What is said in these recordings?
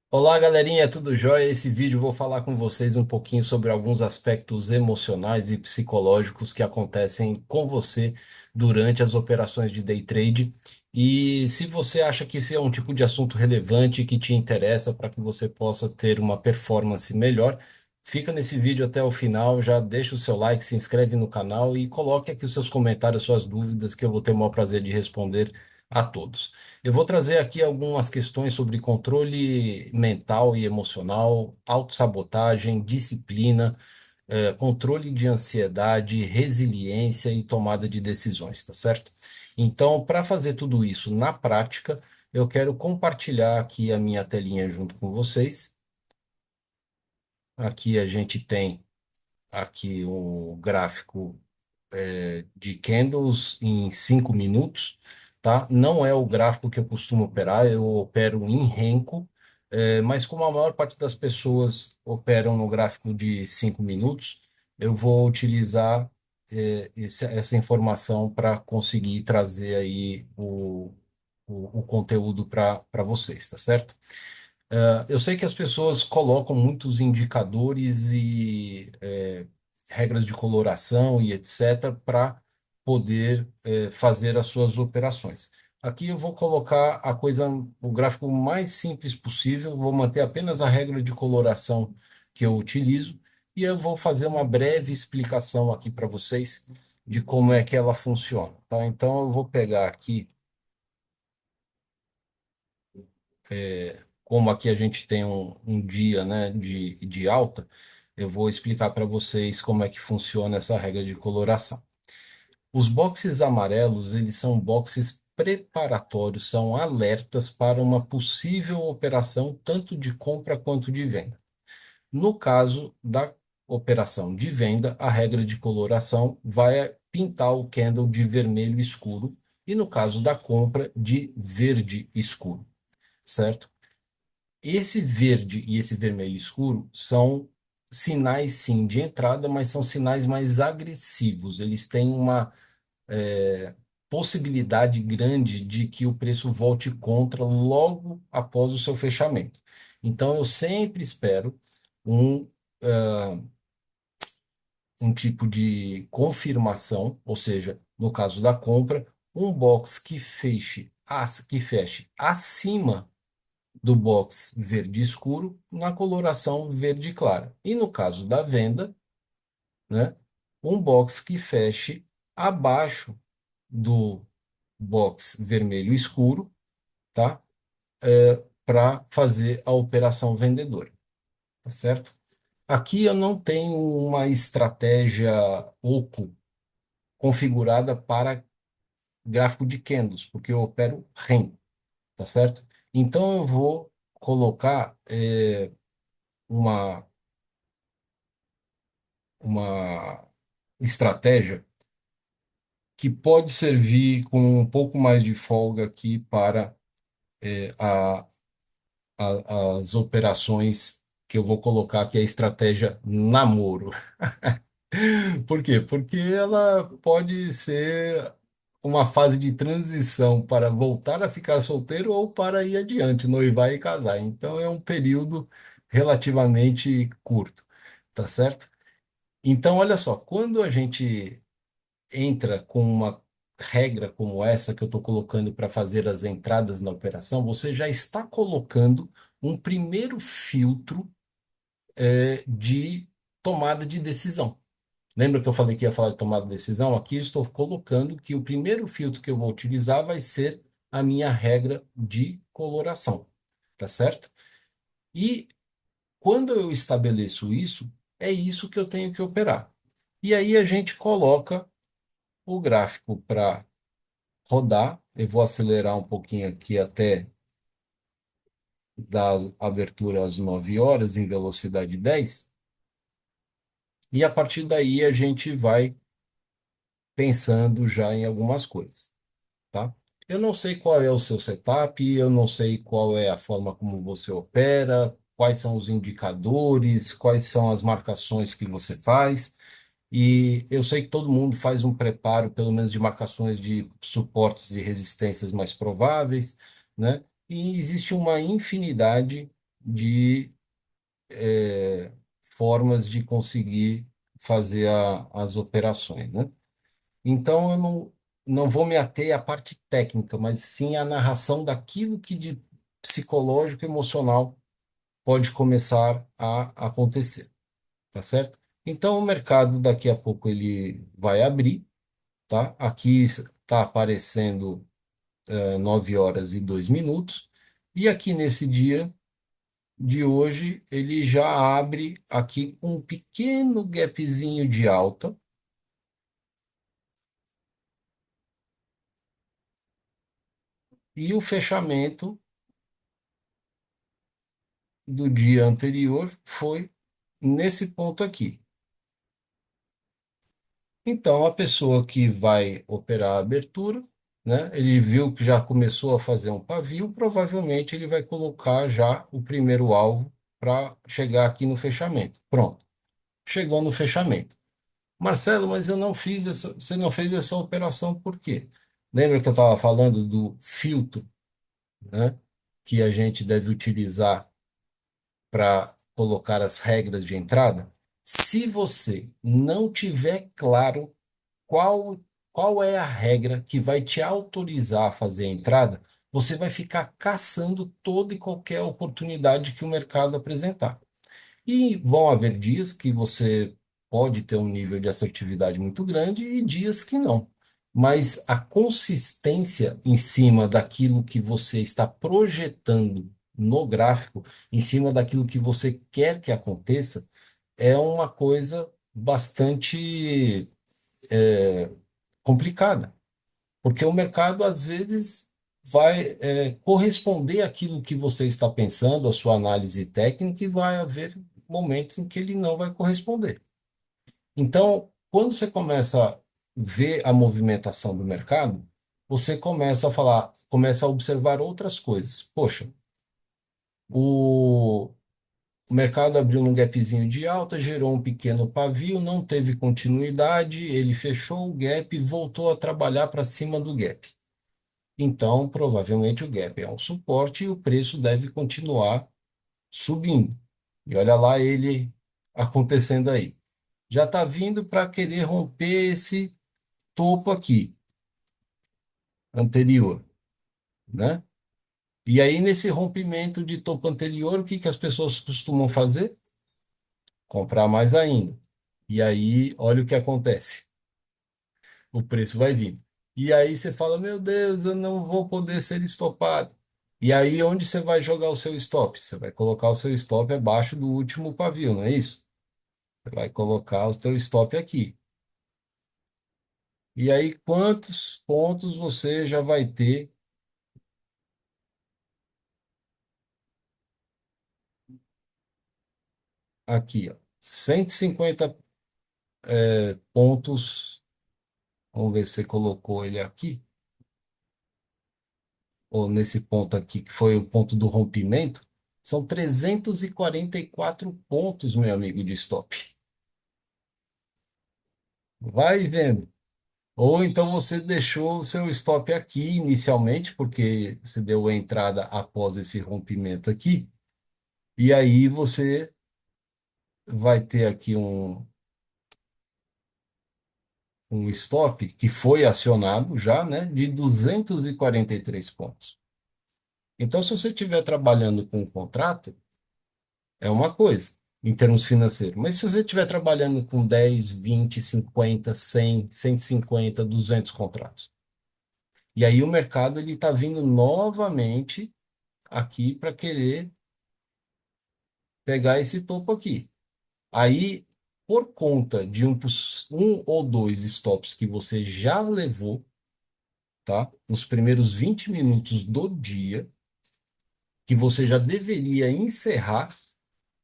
Olá, galerinha, tudo jóia? Esse vídeo eu vou falar com vocês um pouquinho sobre alguns aspectos emocionais e psicológicos que acontecem com você durante as operações de day trade. E se você acha que esse é um tipo de assunto relevante que te interessa para que você possa ter uma performance melhor, fica nesse vídeo até o final, já deixa o seu like, se inscreve no canal e coloque aqui os seus comentários, suas dúvidas, que eu vou ter o maior prazer de responder a todos. Eu vou trazer aqui algumas questões sobre controle mental e emocional, autossabotagem, disciplina, controle de ansiedade, resiliência e tomada de decisões, tá certo? Então, para fazer tudo isso na prática, eu quero compartilhar aqui a minha telinha junto com vocês. Aqui a gente tem aqui o gráfico de candles em 5 minutos, tá? Não é o gráfico que eu costumo operar, eu opero em Renko, mas como a maior parte das pessoas operam no gráfico de 5 minutos, eu vou utilizar essa informação para conseguir trazer aí o conteúdo para vocês, tá certo? Eu sei que as pessoas colocam muitos indicadores e regras de coloração e etc. para poder fazer as suas operações. Aqui eu vou colocar o gráfico mais simples possível, vou manter apenas a regra de coloração que eu utilizo e eu vou fazer uma breve explicação aqui para vocês de como é que ela funciona, tá? Então eu vou pegar aqui como aqui a gente tem um dia, né, de alta, eu vou explicar para vocês como é que funciona essa regra de coloração. Os boxes amarelos, eles são boxes preparatórios, são alertas para uma possível operação tanto de compra quanto de venda. No caso da operação de venda, a regra de coloração vai pintar o candle de vermelho escuro e no caso da compra, de verde escuro, certo? Esse verde e esse vermelho escuro são sinais, sim, de entrada, mas são sinais mais agressivos. Eles têm uma possibilidade grande de que o preço volte contra logo após o seu fechamento. Então, eu sempre espero um, um tipo de confirmação, ou seja, no caso da compra, um box que feche acima do box verde escuro na coloração verde clara. E no caso da venda, né, um box que feche abaixo do box vermelho escuro, tá? Para fazer a operação vendedora, tá certo? Aqui eu não tenho uma estratégia oco configurada para gráfico de candles, porque eu opero REM, tá certo? Então eu vou colocar uma uma estratégia que pode servir com um pouco mais de folga aqui para a, as operações que eu vou colocar aqui, a estratégia namoro. Por quê? Porque ela pode ser uma fase de transição para voltar a ficar solteiro ou para ir adiante, noivar e casar. Então é um período relativamente curto, tá certo? Então, olha só, quando a gente entra com uma regra como essa que eu estou colocando para fazer as entradas na operação, você já está colocando um primeiro filtro de tomada de decisão. Lembra que eu falei que ia falar de tomada de decisão? Aqui eu estou colocando que o primeiro filtro que eu vou utilizar vai ser a minha regra de coloração, tá certo? E quando eu estabeleço isso, é isso que eu tenho que operar. E aí a gente coloca o gráfico para rodar. Eu vou acelerar um pouquinho aqui até dar abertura às 9 horas em velocidade 10. E a partir daí a gente vai pensando já em algumas coisas, tá? Eu não sei qual é o seu setup, eu não sei qual é a forma como você opera, quais são os indicadores, quais são as marcações que você faz. E eu sei que todo mundo faz um preparo, pelo menos de marcações de suportes e resistências mais prováveis, né? E existe uma infinidade de formas de conseguir fazer as operações, né? Então, eu não vou me ater à parte técnica, mas sim à narração daquilo que de psicológico e emocional pode começar a acontecer, tá certo? Então, o mercado daqui a pouco ele vai abrir, tá? Aqui está aparecendo 9 horas e 2 minutos, e aqui nesse dia de hoje ele já abre aqui com um pequeno gapzinho de alta, e o fechamento do dia anterior foi nesse ponto aqui. Então, a pessoa que vai operar a abertura, né, ele viu que já começou a fazer um pavio, provavelmente ele vai colocar já o primeiro alvo para chegar aqui no fechamento. Pronto, chegou no fechamento. Marcelo, mas eu não fiz você não fez essa operação por quê? Lembra que eu estava falando do filtro, né, que a gente deve utilizar para colocar as regras de entrada? Se você não tiver claro qual, qual é a regra que vai te autorizar a fazer a entrada, você vai ficar caçando toda e qualquer oportunidade que o mercado apresentar. E vão haver dias que você pode ter um nível de assertividade muito grande e dias que não. Mas a consistência em cima daquilo que você está projetando no gráfico, em cima daquilo que você quer que aconteça, é uma coisa bastante complicada, porque o mercado às vezes vai corresponder àquilo que você está pensando, à sua análise técnica, e vai haver momentos em que ele não vai corresponder. Então, quando você começa a ver a movimentação do mercado, você começa a falar, começa a observar outras coisas. Poxa, o o mercado abriu num gapzinho de alta, gerou um pequeno pavio, não teve continuidade, ele fechou o gap e voltou a trabalhar para cima do gap. Então, provavelmente o gap é um suporte e o preço deve continuar subindo. E olha lá ele acontecendo aí. Já está vindo para querer romper esse topo aqui, anterior, né? E aí, nesse rompimento de topo anterior, o que que as pessoas costumam fazer? Comprar mais ainda. E aí, olha o que acontece. O preço vai vindo. E aí você fala, meu Deus, eu não vou poder ser estopado. E aí, onde você vai jogar o seu stop? Você vai colocar o seu stop abaixo do último pavio, não é isso? Você vai colocar o seu stop aqui. E aí, quantos pontos você já vai ter aqui, ó? 150 pontos. Vamos ver se você colocou ele aqui, ou nesse ponto aqui, que foi o ponto do rompimento. São 344 pontos, meu amigo, de stop. Vai vendo. Ou então você deixou o seu stop aqui inicialmente, porque você deu a entrada após esse rompimento aqui, e aí você vai ter aqui um stop que foi acionado já, né, de 243 pontos. Então, se você estiver trabalhando com um contrato, é uma coisa, em termos financeiros. Mas se você estiver trabalhando com 10, 20, 50, 100, 150, 200 contratos, e aí o mercado ele está vindo novamente aqui para querer pegar esse topo aqui. Aí, por conta de um ou dois stops que você já levou, tá? Nos primeiros 20 minutos do dia, que você já deveria encerrar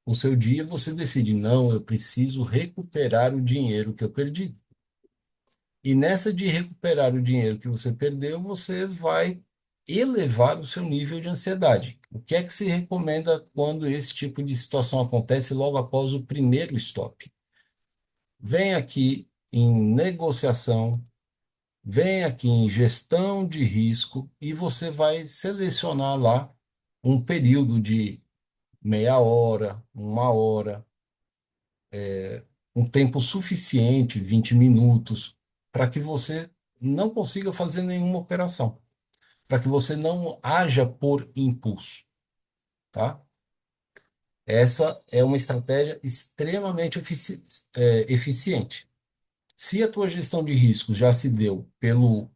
o seu dia, você decide, não, eu preciso recuperar o dinheiro que eu perdi. E nessa de recuperar o dinheiro que você perdeu, você vai elevar o seu nível de ansiedade. O que é que se recomenda quando esse tipo de situação acontece logo após o primeiro stop? Vem aqui em negociação, vem aqui em gestão de risco e você vai selecionar lá um período de meia hora, uma hora, um tempo suficiente, 20 minutos, para que você não consiga fazer nenhuma operação, para que você não haja por impulso, tá? Essa é uma estratégia extremamente eficiente. Se a tua gestão de riscos já se deu pelo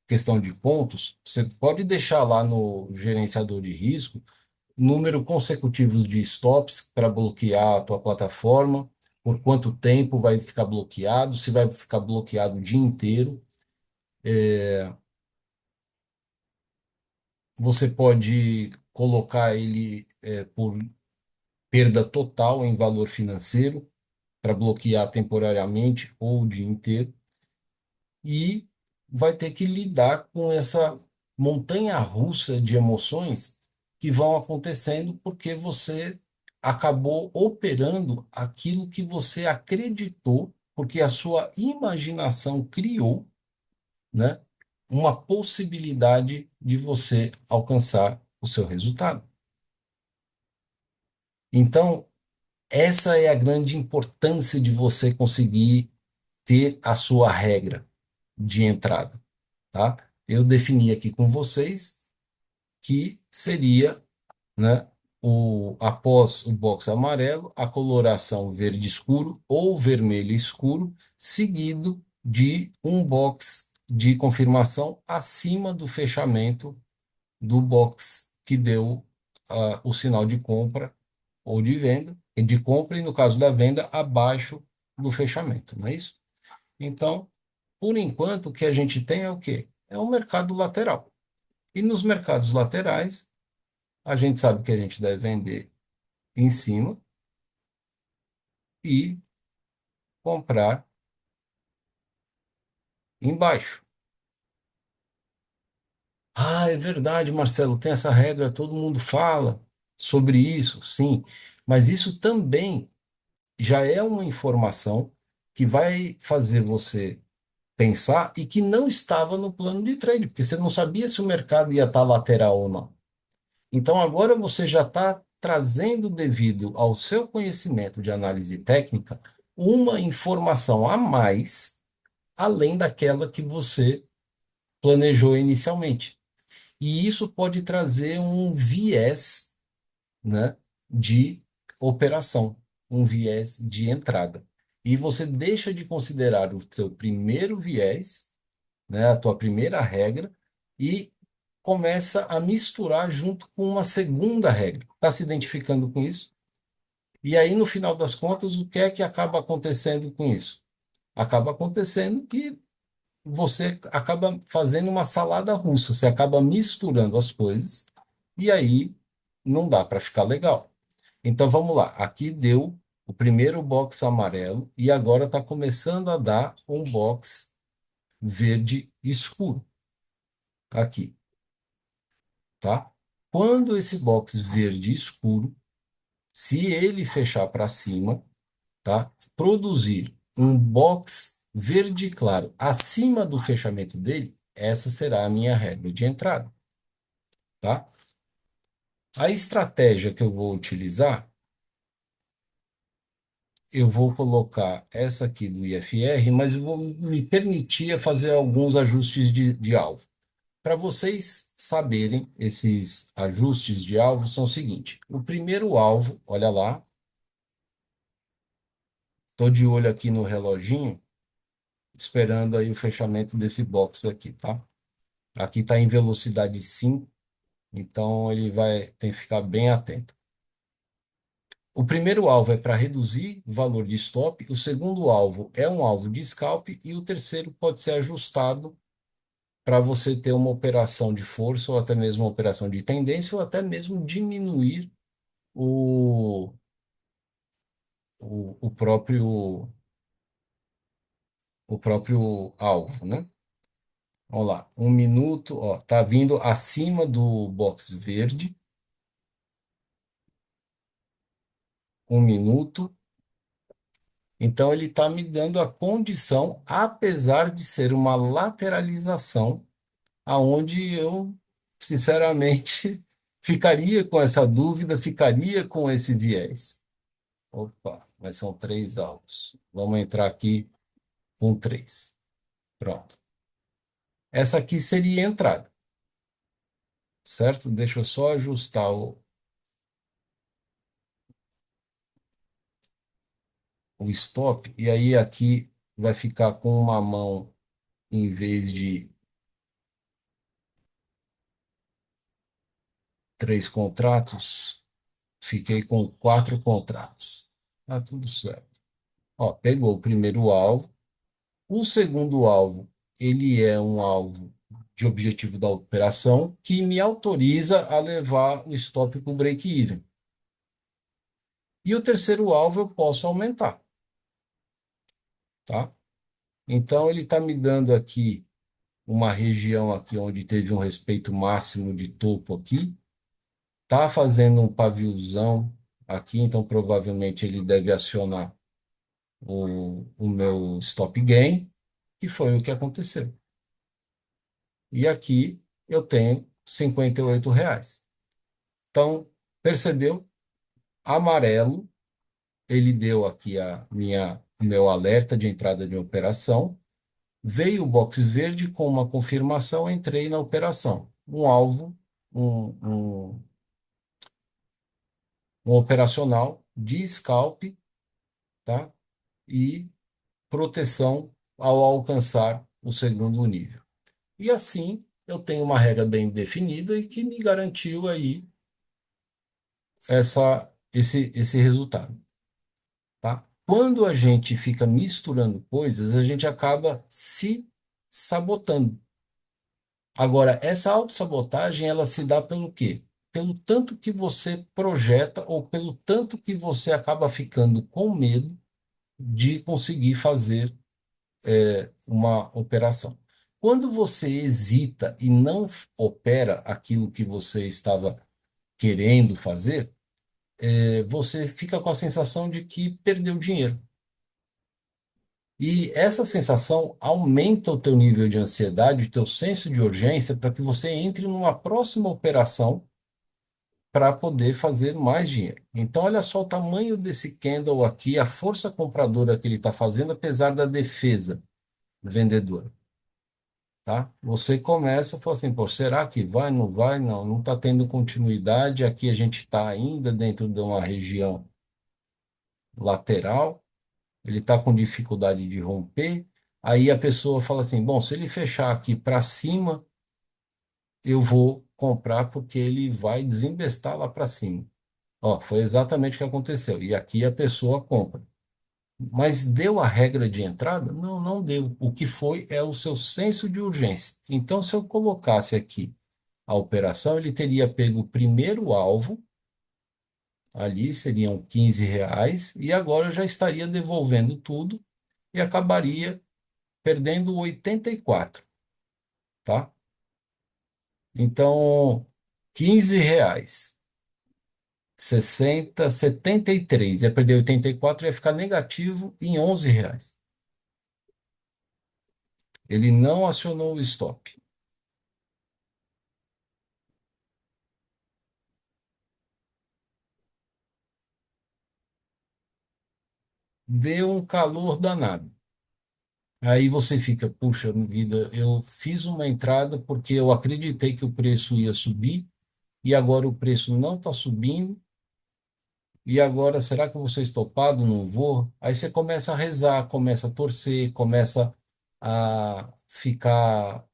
questão de pontos, você pode deixar lá no gerenciador de risco número consecutivo de stops para bloquear a tua plataforma, por quanto tempo vai ficar bloqueado, se vai ficar bloqueado o dia inteiro. Você pode colocar ele por perda total em valor financeiro para bloquear temporariamente ou o dia inteiro. E vai ter que lidar com essa montanha-russa de emoções que vão acontecendo porque você acabou operando aquilo que você acreditou, porque a sua imaginação criou, né, uma possibilidade de você alcançar o seu resultado. Então, essa é a grande importância de você conseguir ter a sua regra de entrada, tá? Eu defini aqui com vocês que seria, né, após o box amarelo, a coloração verde escuro ou vermelho escuro, seguido de um box de confirmação acima do fechamento do box que deu o sinal de compra ou de venda, e de compra, e no caso da venda, abaixo do fechamento, não é isso? Então, por enquanto, o que a gente tem é o quê? É um mercado lateral. E nos mercados laterais, a gente sabe que a gente deve vender em cima e comprar embaixo. Ah, é verdade, Marcelo, tem essa regra, todo mundo fala sobre isso, sim, mas isso também já é uma informação que vai fazer você pensar e que não estava no plano de trade, porque você não sabia se o mercado ia estar lateral ou não. Então, agora você já está trazendo, devido ao seu conhecimento de análise técnica, uma informação a mais, além daquela que você planejou inicialmente. E isso pode trazer um viés, né, de operação, um viés de entrada. E você deixa de considerar o seu primeiro viés, né, a tua primeira regra, e começa a misturar junto com uma segunda regra. Está se identificando com isso? E aí, no final das contas, o que é que acaba acontecendo com isso? Acaba acontecendo que você acaba fazendo uma salada russa, você acaba misturando as coisas, e aí não dá para ficar legal. Então vamos lá, aqui deu o primeiro box amarelo e agora está começando a dar um box verde escuro aqui, tá? Quando esse box verde escuro, se ele fechar para cima, tá? Produzir um box verde claro acima do fechamento dele, essa será a minha regra de entrada, tá? A estratégia que eu vou utilizar, eu vou colocar essa aqui do IFR, mas eu vou me permitir fazer alguns ajustes de alvo. Para vocês saberem, esses ajustes de alvo são o seguinte: o primeiro alvo, olha lá, estou de olho aqui no reloginho, esperando aí o fechamento desse box aqui, tá? Aqui está em velocidade 5, então ele vai ter que ficar bem atento. O primeiro alvo é para reduzir o valor de stop, o segundo alvo é um alvo de scalp e o terceiro pode ser ajustado para você ter uma operação de força ou até mesmo uma operação de tendência ou até mesmo diminuir o, o próprio alvo, né? Vamos lá, 1 minuto, ó, tá vindo acima do box verde, 1 minuto. Então, ele está me dando a condição, apesar de ser uma lateralização, aonde eu, sinceramente, ficaria com essa dúvida, ficaria com esse viés. Opa, mas são três alvos. Vamos entrar aqui com três. Pronto. Essa aqui seria a entrada, certo? Deixa eu só ajustar o stop, e aí aqui vai ficar com uma mão em vez de três contratos, fiquei com quatro contratos. Tá tudo certo. Ó, pegou o primeiro alvo. O segundo alvo, ele é um alvo de objetivo da operação que me autoriza a levar o stop para o break-even. E o terceiro alvo eu posso aumentar, tá? Então ele está me dando aqui uma região aqui onde teve um respeito máximo de topo aqui, tá fazendo um paviozão aqui, então provavelmente ele deve acionar o meu stop gain, que foi o que aconteceu. E aqui eu tenho R$ 58. Então, percebeu? Amarelo, ele deu aqui o meu alerta de entrada de operação. Veio o box verde com uma confirmação, entrei na operação. Um alvo, um, um, um operacional de scalp, tá? E proteção ao alcançar o segundo nível. E assim eu tenho uma regra bem definida e que me garantiu aí esse resultado, tá? Quando a gente fica misturando coisas, a gente acaba se sabotando. Agora, essa autossabotagem, ela se dá pelo quê? Pelo tanto que você projeta ou pelo tanto que você acaba ficando com medo de conseguir fazer uma operação. Quando você hesita e não opera aquilo que você estava querendo fazer, você fica com a sensação de que perdeu dinheiro. E essa sensação aumenta o teu nível de ansiedade, o teu senso de urgência, para que você entre numa próxima operação para poder fazer mais dinheiro. Então, olha só o tamanho desse candle aqui, a força compradora que ele está fazendo, apesar da defesa vendedora, tá? Você começa a falar assim, pô, será que vai? Não vai? Não, não está tendo continuidade. Aqui a gente está ainda dentro de uma região lateral, ele está com dificuldade de romper. Aí a pessoa fala assim, bom, se ele fechar aqui para cima, eu vou comprar porque ele vai desembestar lá para cima. Ó, foi exatamente o que aconteceu. E aqui a pessoa compra. Mas deu a regra de entrada? Não, não deu. O que foi é o seu senso de urgência. Então, se eu colocasse aqui a operação, ele teria pego o primeiro alvo, ali seriam R$ 15, e agora eu já estaria devolvendo tudo e acabaria perdendo 84, tá? Então, R$ 15, 60, 73, ia perder 84, ia ficar negativo em R$ 11. Ele não acionou o stop. Deu um calor danado. Aí você fica, puxa vida, eu fiz uma entrada porque eu acreditei que o preço ia subir e agora o preço não está subindo. E agora, será que eu vou ser estopado? Não vou? Aí você começa a rezar, começa a torcer, começa a ficar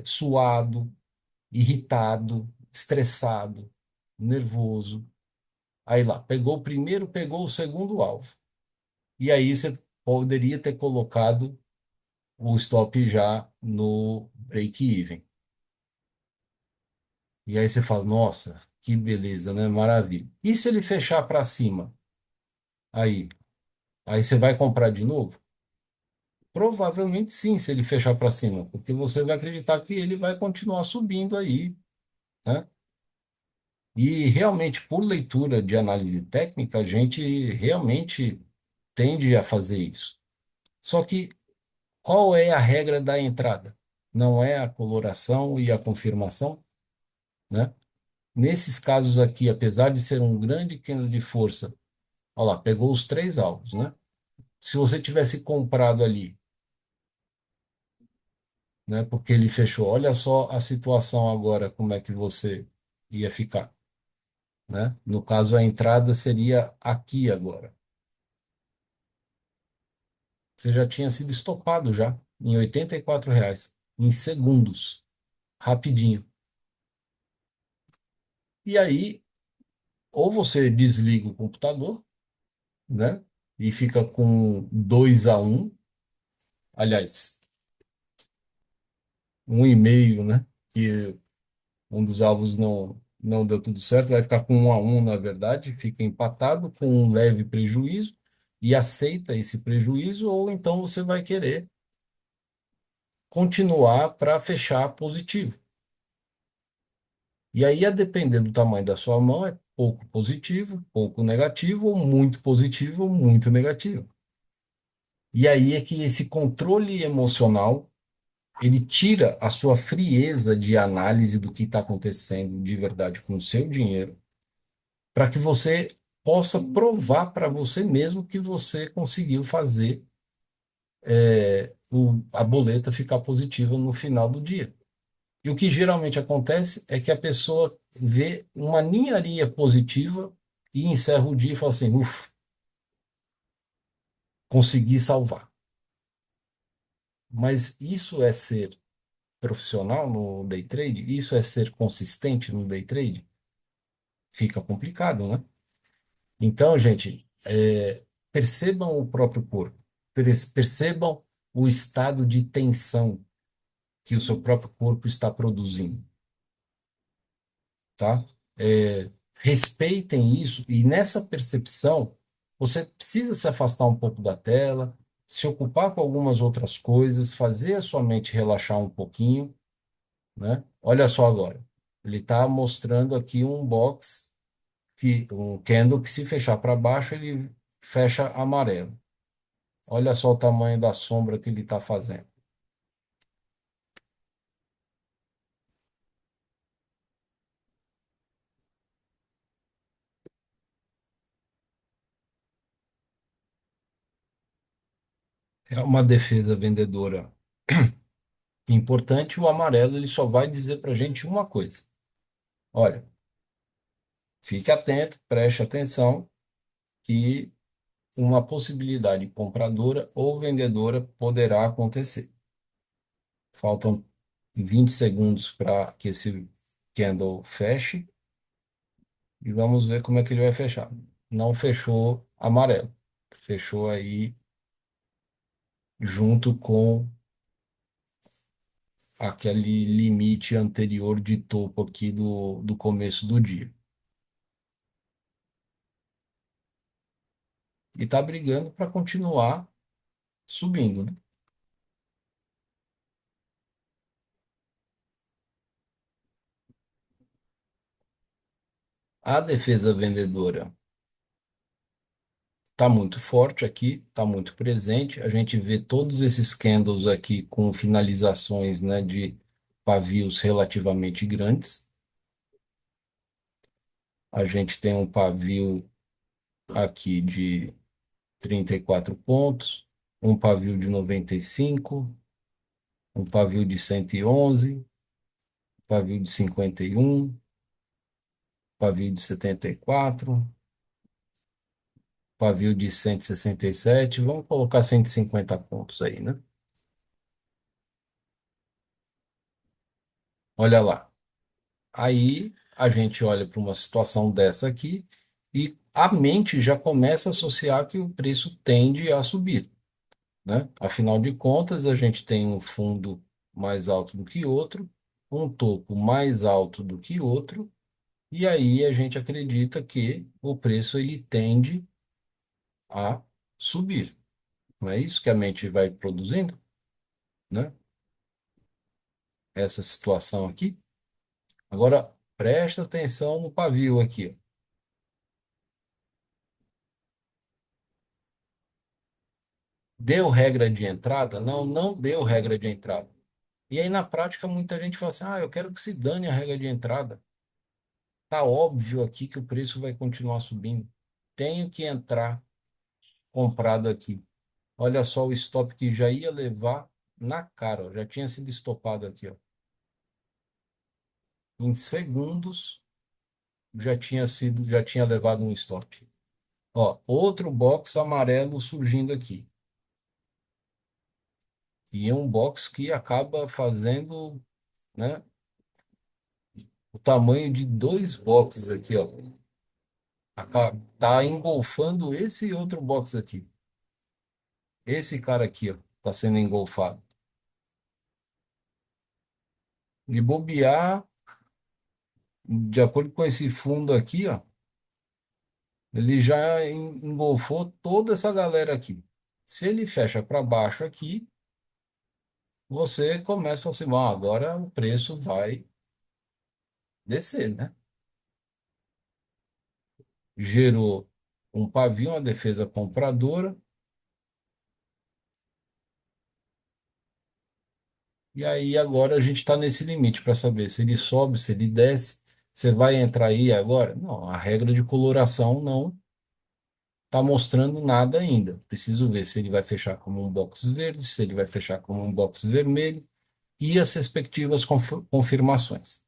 suado, irritado, estressado, nervoso. Aí lá, pegou o primeiro, pegou o segundo alvo. E aí você poderia ter colocado o stop já no break-even. E aí você fala, nossa, que beleza, né? Maravilha. E se ele fechar para cima? Aí, aí você vai comprar de novo? Provavelmente sim, se ele fechar para cima, porque você vai acreditar que ele vai continuar subindo aí, né? E realmente, por leitura de análise técnica, a gente realmente tende a fazer isso. Só que qual é a regra da entrada? Não é a coloração e a confirmação, né? Nesses casos aqui, apesar de ser um grande candle de força, olha lá, pegou os três alvos, né? Se você tivesse comprado ali, né? Porque ele fechou, olha só a situação agora, como é que você ia ficar, né? No caso, a entrada seria aqui agora. Você já tinha sido estopado já, em R$ 84, em segundos, rapidinho. E aí, ou você desliga o computador, né? E fica com 2-1, aliás, 1,5, né? Que um dos alvos não deu tudo certo, vai ficar com 1-1, na verdade, fica empatado com um leve prejuízo e aceita esse prejuízo, ou então você vai querer continuar para fechar positivo. E aí, a depender do tamanho da sua mão, é pouco positivo, pouco negativo, ou muito positivo, ou muito negativo. E aí é que esse controle emocional, ele tira a sua frieza de análise do que está acontecendo de verdade com o seu dinheiro, para que você possa provar para você mesmo que você conseguiu fazer a boleta ficar positiva no final do dia. E o que geralmente acontece é que a pessoa vê uma ninharia positiva e encerra o dia e fala assim: ufa, consegui salvar. Mas isso é ser profissional no day trade? Isso é ser consistente no day trade? Fica complicado, né? Então, gente, percebam o próprio corpo, percebam o estado de tensão que o seu próprio corpo está produzindo, tá? Respeitem isso e nessa percepção você precisa se afastar um pouco da tela, se ocupar com algumas outras coisas, fazer a sua mente relaxar um pouquinho, né? Olha só agora, ele está mostrando aqui um box um candle que se fechar para baixo ele fecha amarelo. Olha só o tamanho da sombra que ele está fazendo. É uma defesa vendedora importante. O amarelo ele só vai dizer para a gente uma coisa. Olha, fique atento, preste atenção que uma possibilidade compradora ou vendedora poderá acontecer. Faltam 20 segundos para que esse candle feche e vamos ver como é que ele vai fechar. Não fechou amarelo, fechou aí junto com aquele limite anterior de topo aqui do começo do dia. E está brigando para continuar subindo, né? A defesa vendedora está muito forte aqui, está muito presente. A gente vê todos esses candles aqui com finalizações, né, de pavios relativamente grandes. A gente tem um pavio aqui de 34 pontos, um pavio de 95, um pavio de 111, pavio de 51, pavio de 74, pavio de 167. Vamos colocar 150 pontos aí, né? Olha lá. Aí a gente olha para uma situação dessa aqui e a mente já começa a associar que o preço tende a subir, né? Afinal de contas, a gente tem um fundo mais alto do que outro, um topo mais alto do que outro, e aí a gente acredita que o preço ele tende a subir. Não é isso que a mente vai produzindo, né? Essa situação aqui. Agora, presta atenção no pavio aqui, ó. Deu regra de entrada? Não, não deu regra de entrada. E aí, na prática, muita gente fala assim: ah, eu quero que se dane a regra de entrada. Tá óbvio aqui que o preço vai continuar subindo. Tenho que entrar comprado aqui. Olha só o stop que já ia levar na cara, ó. Já tinha sido estopado aqui, ó. Em segundos já tinha levado um stop. Ó, outro box amarelo surgindo aqui. E é um box que acaba fazendo, né, o tamanho de dois boxes aqui, ó. Tá engolfando esse outro box aqui. Esse cara aqui, ó, tá sendo engolfado. De bobear, de acordo com esse fundo aqui, ó, ele já engolfou toda essa galera aqui. Se ele fecha para baixo aqui, você começa a falar assim, "Ah, agora o preço vai descer, né?" Gerou um pavio, uma defesa compradora, e aí agora a gente está nesse limite para saber se ele sobe, se ele desce. Você vai entrar aí agora? Não, a regra de coloração não está mostrando nada ainda. Preciso ver se ele vai fechar como um box verde, se ele vai fechar como um box vermelho e as respectivas confirmações.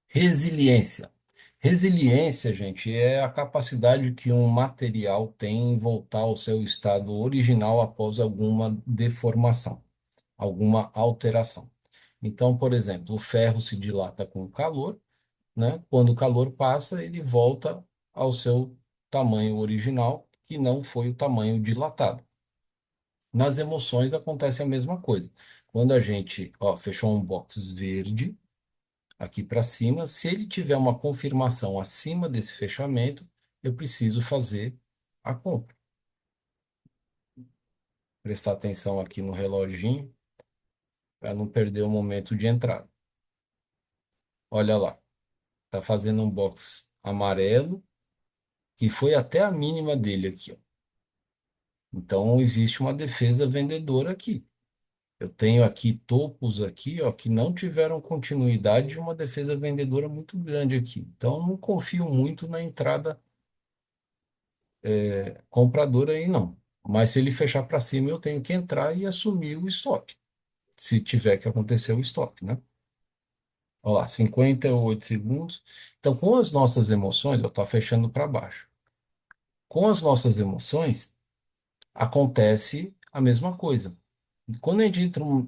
Resiliência. Resiliência, gente, é a capacidade que um material tem em voltar ao seu estado original após alguma deformação, alguma alteração. Então, por exemplo, o ferro se dilata com o calor, né? Quando o calor passa, ele volta ao seu tamanho original, que não foi o tamanho dilatado. Nas emoções acontece a mesma coisa. Quando a gente, ó, fechou um box verde aqui para cima, se ele tiver uma confirmação acima desse fechamento, eu preciso fazer a compra. Prestar atenção aqui no reloginho para não perder o momento de entrada. Olha lá, tá fazendo um box amarelo que foi até a mínima dele aqui, ó. Então existe uma defesa vendedora aqui. Eu tenho aqui topos aqui, ó, que não tiveram continuidade e uma defesa vendedora muito grande aqui. Então não confio muito na entrada compradora aí não. Mas se ele fechar para cima, eu tenho que entrar e assumir o stop, se tiver que acontecer o stop, né? Olha lá, 58 segundos. Então, com as nossas emoções, eu estou fechando para baixo. Com as nossas emoções, acontece a mesma coisa. Quando a gente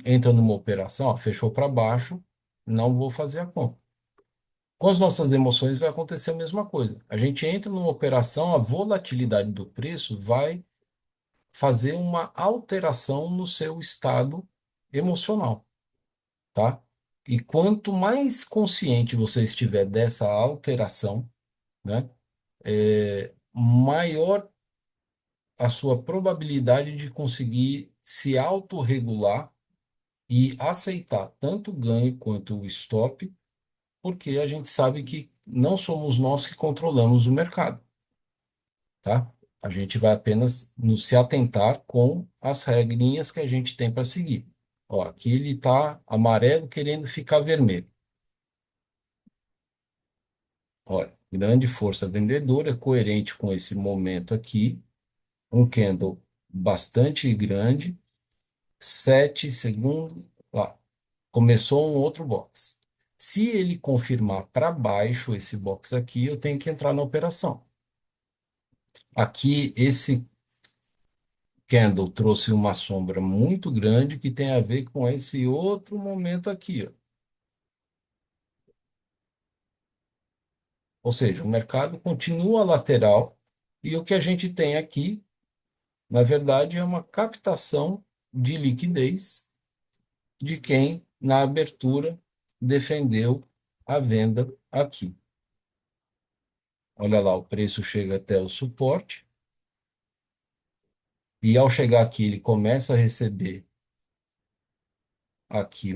entra numa operação, ó, fechou para baixo, não vou fazer a compra. Com as nossas emoções vai acontecer a mesma coisa. A gente entra numa operação, a volatilidade do preço vai fazer uma alteração no seu estado emocional, tá? E quanto mais consciente você estiver dessa alteração, né, maior a sua probabilidade de conseguir se autorregular e aceitar tanto o ganho quanto o stop, porque a gente sabe que não somos nós que controlamos o mercado, tá? A gente vai apenas nos se atentar com as regrinhas que a gente tem para seguir. Ó, aqui ele está amarelo querendo ficar vermelho. Olha, grande força vendedora, coerente com esse momento aqui. Um candle bastante grande, 7 segundos. Lá, começou um outro box. Se ele confirmar para baixo esse box aqui, eu tenho que entrar na operação. Aqui, esse candle trouxe uma sombra muito grande que tem a ver com esse outro momento aqui, ó. Ou seja, o mercado continua lateral e o que a gente tem aqui, na verdade, é uma captação de liquidez de quem, na abertura, defendeu a venda aqui. Olha lá, o preço chega até o suporte e ao chegar aqui ele começa a receber aqui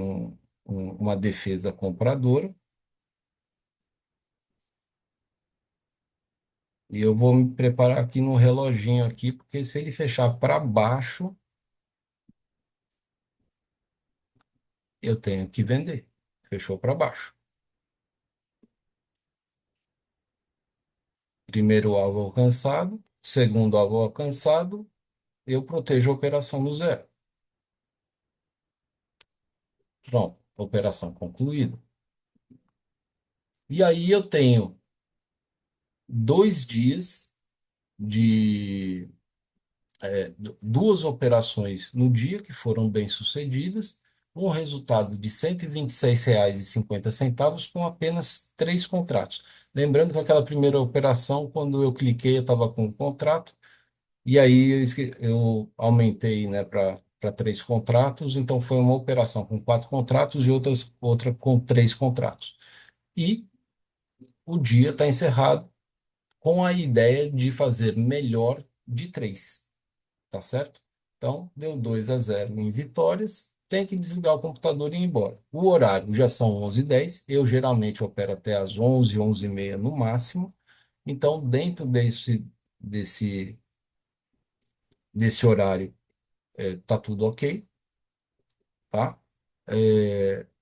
uma defesa compradora. E eu vou me preparar aqui no reloginho aqui, porque se ele fechar para baixo, eu tenho que vender. Fechou para baixo. Primeiro alvo alcançado, segundo alvo alcançado, eu protejo a operação no zero. Pronto, operação concluída. E aí eu tenho 2 dias de duas operações no dia que foram bem-sucedidas, um resultado de R$ 126,50 com apenas 3 contratos. Lembrando que aquela primeira operação, quando eu cliquei, eu estava com um contrato, e aí eu aumentei, né, para 3 contratos, então foi uma operação com 4 contratos e outra com 3 contratos. E o dia está encerrado com a ideia de fazer melhor de três, tá certo? Então, deu 2-0 em vitórias, tem que desligar o computador e ir embora. O horário já são 11h10, eu geralmente opero até às 11, 11h30 no máximo, então, dentro desse horário, tá tudo ok, tá?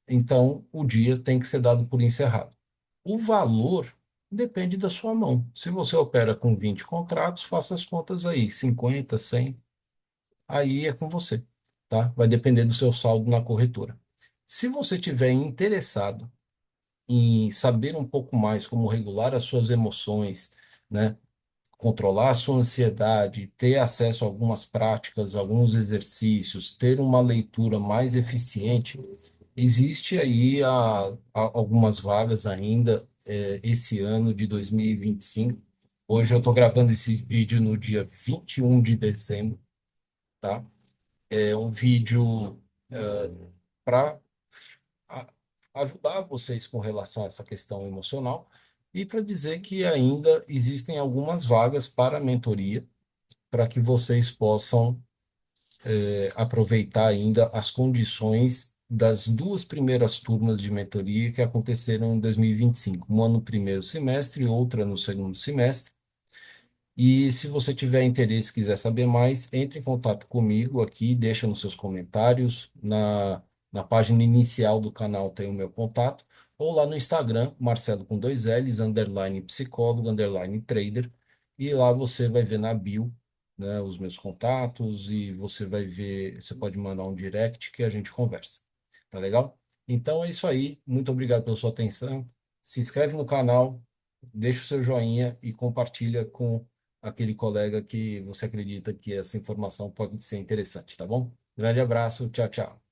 Então, o dia tem que ser dado por encerrado. O valor depende da sua mão. Se você opera com 20 contratos, faça as contas aí, 50, 100, aí é com você, tá? Vai depender do seu saldo na corretora. Se você tiver interessado em saber um pouco mais como regular as suas emoções, né? Controlar a sua ansiedade, ter acesso a algumas práticas, alguns exercícios, ter uma leitura mais eficiente, existe aí algumas vagas ainda esse ano de 2025. Hoje eu estou gravando esse vídeo no dia 21 de dezembro, tá? É um vídeo para ajudar vocês com relação a essa questão emocional e para dizer que ainda existem algumas vagas para mentoria para que vocês possam aproveitar ainda as condições das duas primeiras turmas de mentoria que aconteceram em 2025, uma no primeiro semestre e outra no segundo semestre. E se você tiver interesse, quiser saber mais, entre em contato comigo aqui, deixa nos seus comentários, na página inicial do canal tem o meu contato, ou lá no Instagram, Marcelo com dois L's, underline psicólogo, underline trader, e lá você vai ver na bio, né, os meus contatos e você vai ver, você pode mandar um direct que a gente conversa. Tá legal? Então é isso aí, muito obrigado pela sua atenção. Se inscreve no canal, deixa o seu joinha e compartilha com aquele colega que você acredita que essa informação pode ser interessante, tá bom? Grande abraço, tchau, tchau.